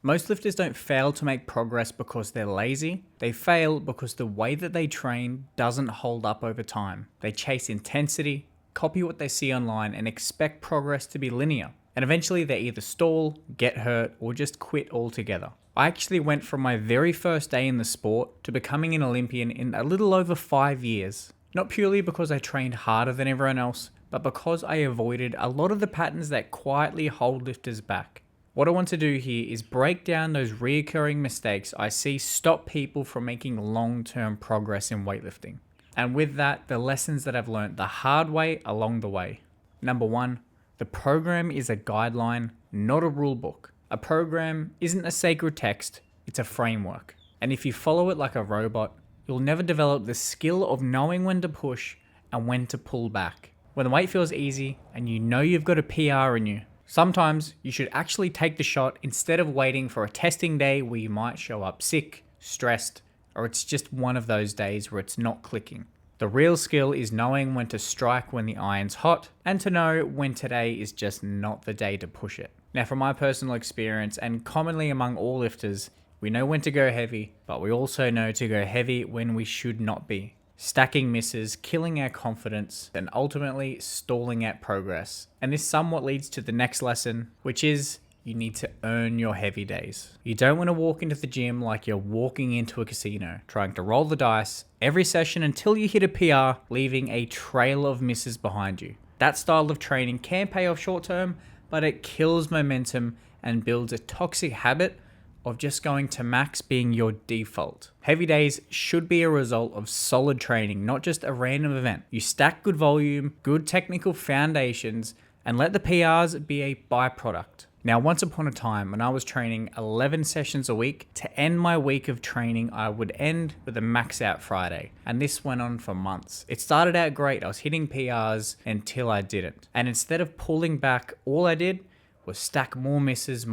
Most lifters don't fail to make progress because they're lazy. They fail because the way that they train doesn't hold up over time. They chase intensity, copy what they see online, and expect progress to be linear. And eventually they either stall, get hurt, or just quit altogether. I actually went from my very first day in the sport to becoming an Olympian in a little over 5 years. Not purely because I trained harder than everyone else, but because I avoided a lot of the patterns that quietly hold lifters back. What I want to do here is break down those recurring mistakes I see stop people from making long-term progress in weightlifting. And with that, the lessons that I've learned the hard way along the way. Number 1, the program is a guideline, not a rule book. A program isn't a sacred text, it's a framework. And if you follow it like a robot, you'll never develop the skill of knowing when to push and when to pull back. When the weight feels easy and you know you've got a PR in you, sometimes you should actually take the shot instead of waiting for a testing day where you might show up sick, stressed, or it's just one of those days where it's not clicking. The real skill is knowing when to strike when the iron's hot and to know when today is just not the day to push it. Now, from my personal experience and commonly among all lifters, we know when to go heavy, but we also know to go heavy when we should not be. Stacking misses, killing our confidence, and ultimately stalling at progress. And this somewhat leads to the next lesson, which is you need to earn your heavy days. You don't want to walk into the gym like you're walking into a casino, trying to roll the dice every session until you hit a PR, leaving a trail of misses behind you. That style of training can pay off short term, but it kills momentum and builds a toxic habit of just going to max being your default. Heavy days should be a result of solid training, not just a random event. You stack good volume, good technical foundations, and let the PRs be a byproduct. Now, once upon a time, when I was training 11 sessions a week, to end my week of training, I would end with a max out Friday. And this went on for months. It started out great. I was hitting PRs until I didn't. And instead of pulling back, all I did was stack more misses,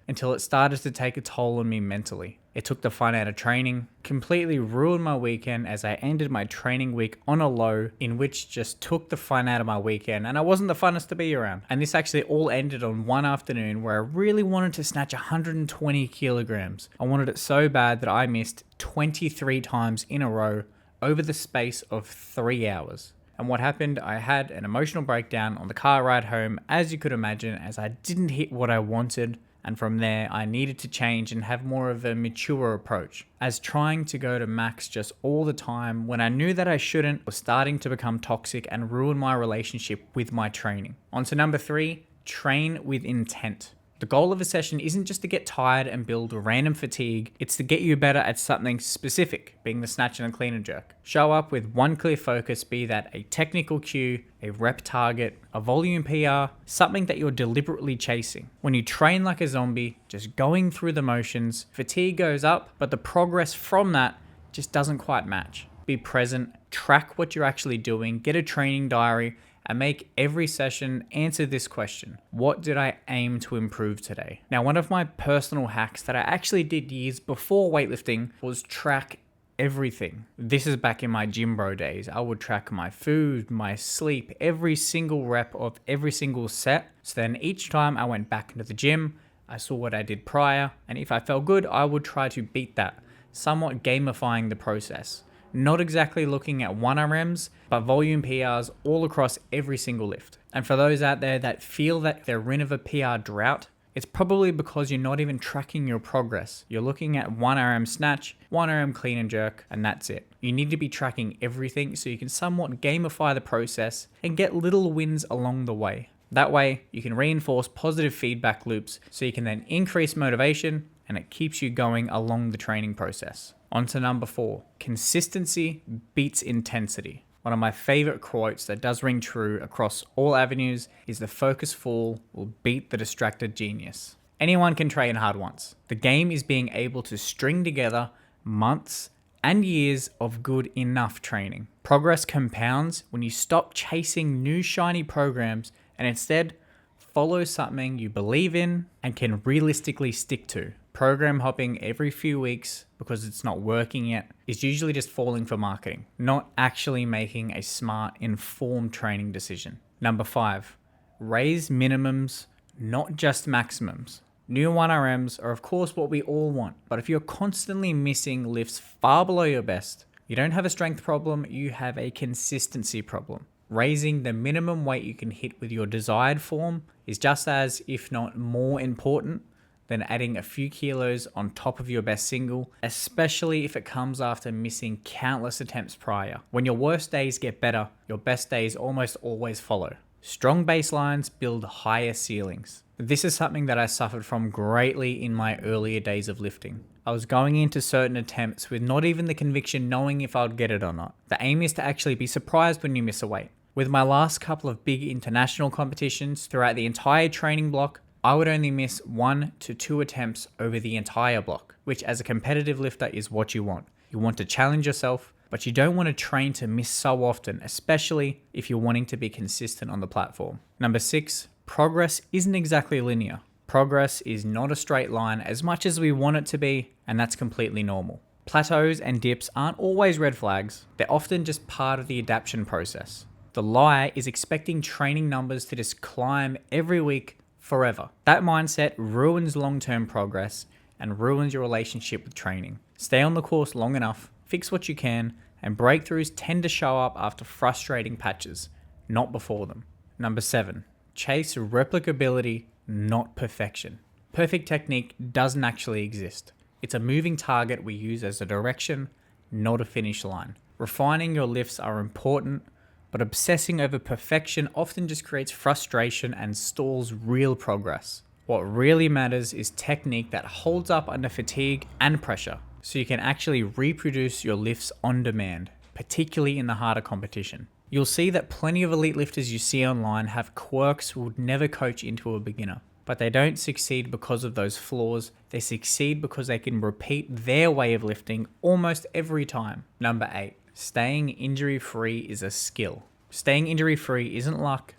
until it started to take a toll on me mentally. It took the fun out of training, completely ruined my weekend as I ended my training week on a low, in which just took the fun out of my weekend, and I wasn't the funnest to be around. And this actually all ended on one afternoon where I really wanted to snatch 120 kilograms. I wanted it so bad that I missed 23 times in a row over the space of 3 hours. And what happened, I had an emotional breakdown on the car ride home, as you could imagine, as I didn't hit what I wanted. And from there, I needed to change and have more of a mature approach, as trying to go to max just all the time when I knew that I shouldn't was starting to become toxic and ruin my relationship with my training. On to number 3, train with intent. The goal of a session isn't just to get tired and build random fatigue, it's to get you better at something specific, being the snatch and the clean and jerk. Show up with one clear focus, be that a technical cue, a rep target, a volume PR, something that you're deliberately chasing. When you train like a zombie, just going through the motions, fatigue goes up, but the progress from that just doesn't quite match. Be present, track what you're actually doing, get a training diary, and make every session answer this question: what did I aim to improve today? Now, one of my personal hacks that I actually did years before weightlifting was track everything. This is back in my gym bro days. I would track my food, my sleep, every single rep of every single set. So then each time I went back into the gym, I saw what I did prior, and if I felt good, I would try to beat that, somewhat gamifying the process. Not exactly looking at 1RMs, but volume PRs all across every single lift. And for those out there that feel that they're in of a PR drought, it's probably because you're not even tracking your progress. You're looking at 1RM snatch, 1RM clean and jerk, and that's it. You need to be tracking everything so you can somewhat gamify the process and get little wins along the way. That way, you can reinforce positive feedback loops so you can then increase motivation and it keeps you going along the training process. On to number 4, consistency beats intensity. One of my favorite quotes that does ring true across all avenues is the focused fool will beat the distracted genius. Anyone can train hard once. The game is being able to string together months and years of good enough training. Progress compounds when you stop chasing new shiny programs and instead follow something you believe in and can realistically stick to. Program hopping every few weeks because it's not working yet is usually just falling for marketing, not actually making a smart, informed training decision. Number 5, raise minimums, not just maximums. New 1RMs are of course what we all want, but if you're constantly missing lifts far below your best, you don't have a strength problem, you have a consistency problem. Raising the minimum weight you can hit with your desired form is just as, if not more important, than adding a few kilos on top of your best single, especially if it comes after missing countless attempts prior. When your worst days get better, your best days almost always follow. Strong baselines build higher ceilings. This is something that I suffered from greatly in my earlier days of lifting. I was going into certain attempts with not even the conviction knowing if I would get it or not. The aim is to actually be surprised when you miss a weight. With my last couple of big international competitions throughout the entire training block, I would only miss 1 to 2 attempts over the entire block, which as a competitive lifter is what you want. You want to challenge yourself, but you don't want to train to miss so often, especially if you're wanting to be consistent on the platform. Number 6, progress isn't exactly linear. Progress is not a straight line as much as we want it to be, and that's completely normal. Plateaus and dips aren't always red flags. They're often just part of the adaptation process. The lie is expecting training numbers to just climb every week forever. That mindset ruins long-term progress and ruins your relationship with training. Stay on the course long enough, fix what you can, and breakthroughs tend to show up after frustrating patches, not before them. Number 7, chase replicability, not perfection. Perfect technique doesn't actually exist. It's a moving target we use as a direction, not a finish line. Refining your lifts are important, but obsessing over perfection often just creates frustration and stalls real progress. What really matters is technique that holds up under fatigue and pressure, so you can actually reproduce your lifts on demand, particularly in the harder competition. You'll see that plenty of elite lifters you see online have quirks we would never coach into a beginner, but they don't succeed because of those flaws. They succeed because they can repeat their way of lifting almost every time. Number 8. Staying injury-free is a skill. Staying injury-free isn't luck.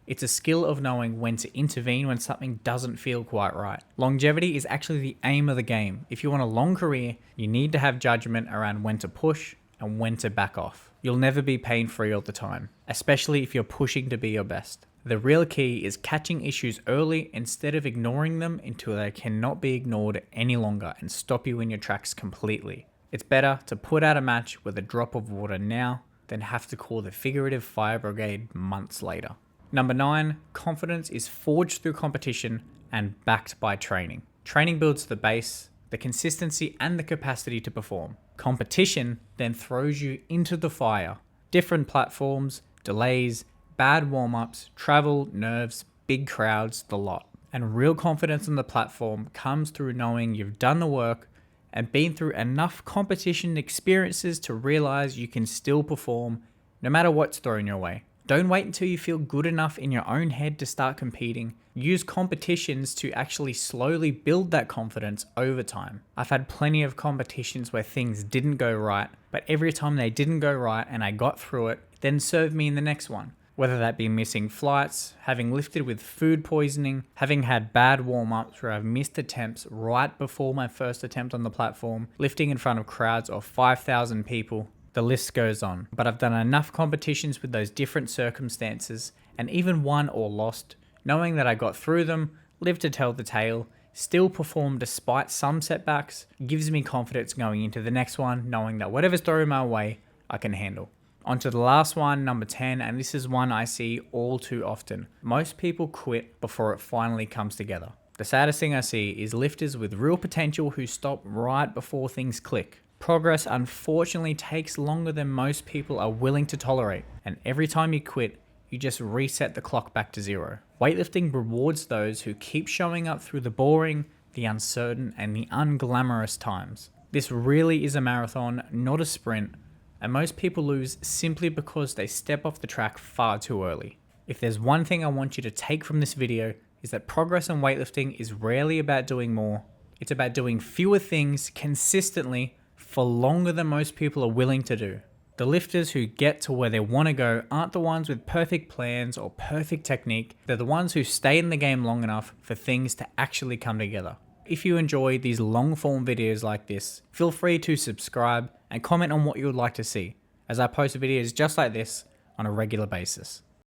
It's a skill of knowing when to intervene when something doesn't feel quite right. Longevity is actually the aim of the game. If you want a long career, you need to have judgment around when to push and when to back off. You'll never be pain-free all the time, especially if you're pushing to be your best. The real key is catching issues early instead of ignoring them until they cannot be ignored any longer and stop you in your tracks completely. It's better to put out a match with a drop of water now than have to call the figurative fire brigade months later. Number 9, confidence is forged through competition and backed by training. Training builds the base, the consistency, and the capacity to perform. Competition then throws you into the fire. Different platforms, delays, bad warm-ups, travel, nerves, big crowds, the lot. And real confidence on the platform comes through knowing you've done the work and been through enough competition experiences to realize you can still perform no matter what's thrown your way. Don't wait until you feel good enough in your own head to start competing. Use competitions to actually slowly build that confidence over time. I've had plenty of competitions where things didn't go right, but every time they didn't go right and I got through it, then served me in the next one. Whether that be missing flights, having lifted with food poisoning, having had bad warm-ups where I've missed attempts right before my first attempt on the platform, lifting in front of crowds of 5,000 people, the list goes on. But I've done enough competitions with those different circumstances and even won or lost, knowing that I got through them, lived to tell the tale, still performed despite some setbacks, gives me confidence going into the next one, knowing that whatever's thrown my way, I can handle. On to the last one, number 10, and this is one I see all too often. Most people quit before it finally comes together. The saddest thing I see is lifters with real potential who stop right before things click. Progress unfortunately takes longer than most people are willing to tolerate, and every time you quit, you just reset the clock back to zero. Weightlifting rewards those who keep showing up through the boring, the uncertain, and the unglamorous times. This really is a marathon, not a sprint, and most people lose simply because they step off the track far too early. If there's one thing I want you to take from this video, is that progress in weightlifting is rarely about doing more. It's about doing fewer things consistently for longer than most people are willing to do. The lifters who get to where they want to go aren't the ones with perfect plans or perfect technique. They're the ones who stay in the game long enough for things to actually come together. If you enjoy these long form videos like this, feel free to subscribe and comment on what you would like to see, as I post videos just like this on a regular basis.